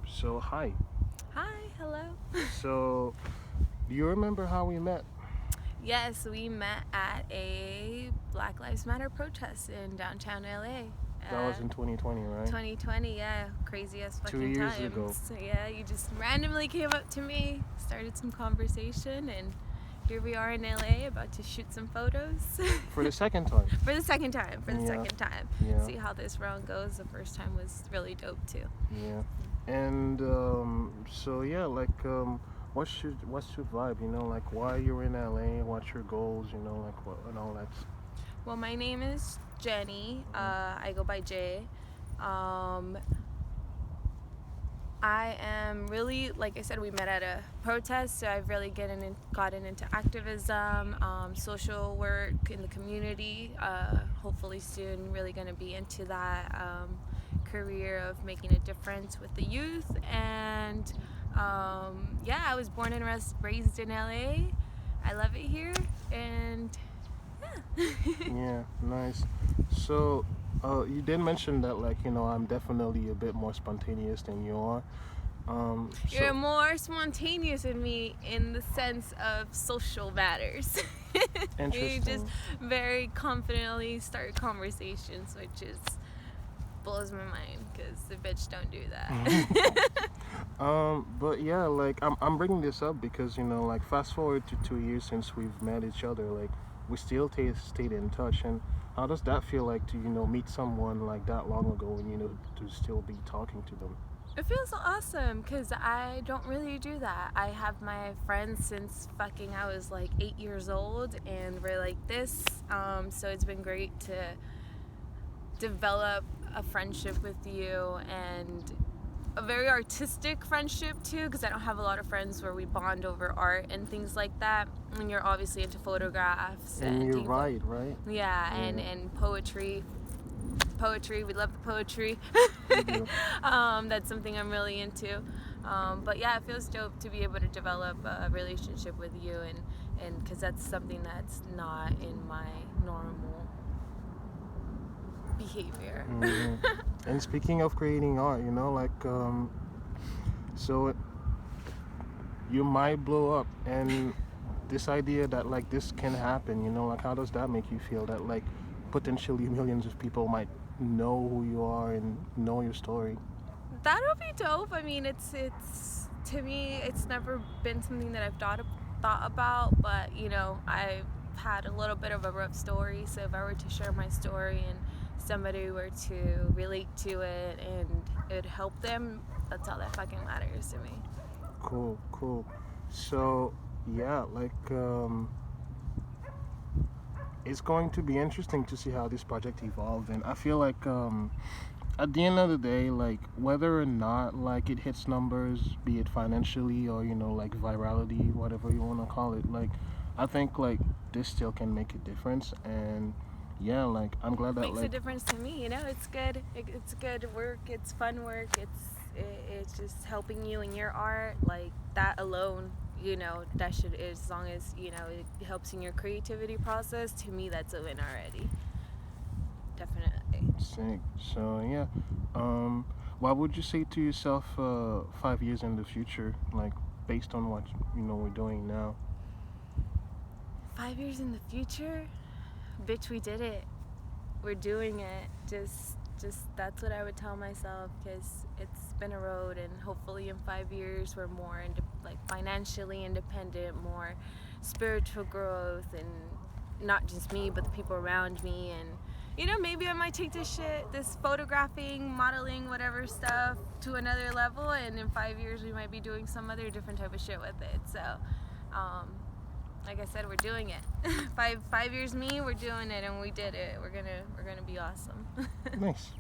So hi. Hi, hello. So, do you remember how we met? Yes, we met at a Black Lives Matter protest in downtown LA. That was in 2020, right? 2020, yeah, crazy as 2 fucking years times. ago. Yeah, you just randomly came up to me, started some conversation, and here we are in LA about to shoot some photos. For the second time. For the second time. Yeah. See how this round goes. The first time was really dope too. Yeah. And so yeah, what's your vibe? Like why you're in LA? What's your goals? Like what and all that. Well, my name is Jenny. I go by Jay. Um, I am really, like I said, we met at a protest, so I've really gotten into activism, social work in the community. Hopefully soon, really going to be into that career of making a difference with the youth. And yeah, I was born and raised in LA. I love it here, and yeah. Yeah, nice. So, you did mention that, like, I'm definitely a bit more spontaneous than you are. You're more spontaneous than me in the sense of social matters. You just Interesting. very confidently start conversations, which is blows my mind because the bitch don't do that. But yeah, like, I'm bringing this up because, like, fast forward to 2 years since we've met each other, like, we still stayed in touch. And how does that feel like to, meet someone like that long ago and, to still be talking to them? It feels awesome because I don't really do that. I have my friends since fucking I was like 8 years old, and we're like this. So it's been great to develop a friendship with you, and a very artistic friendship too, because I don't have a lot of friends where we bond over art and things like that. And you're obviously into photographs And you're right? Yeah, and poetry. We love the poetry. That's something I'm really into. But yeah, it feels dope to be able to develop a relationship with you, and because that's something that's not in my normal behavior. And speaking of creating art, so you might blow up, and this idea that like this can happen, like how does that make you feel? That like potentially millions of people might know who you are and know your story. That'll be dope. I mean, it's to me, it's never been something that I've thought about, but I've had a little bit of a rough story. So if I were to share my story and somebody were to relate to it and it help them, that's all that fucking matters to me. Cool. So yeah, like it's going to be interesting to see how this project evolves, and I feel like at the end of the day, like whether or not like it hits numbers, be it financially or like virality, whatever you want to call it, like I think like this still can make a difference. And yeah, like I'm glad that Makes a like difference to me. It's good. It's good work. It's fun work. It's just helping you in your art. Like that alone, that should, as long as it helps in your creativity process. To me, that's a win already. Definitely. sick. So yeah, what would you say to yourself 5 years in the future, like based on what we're doing now? 5 years in the future, bitch, we did it. We're doing it. Just that's what I would tell myself, because it's been a road, and hopefully in 5 years we're more like financially independent, more spiritual growth, and not just me but the people around me. And maybe I might take this photographing, modeling, whatever stuff to another level, and in 5 years we might be doing some other different type of shit with it. So like I said, we're doing it. 5 years me, we're doing it, and we did it. We're gonna be awesome. Nice.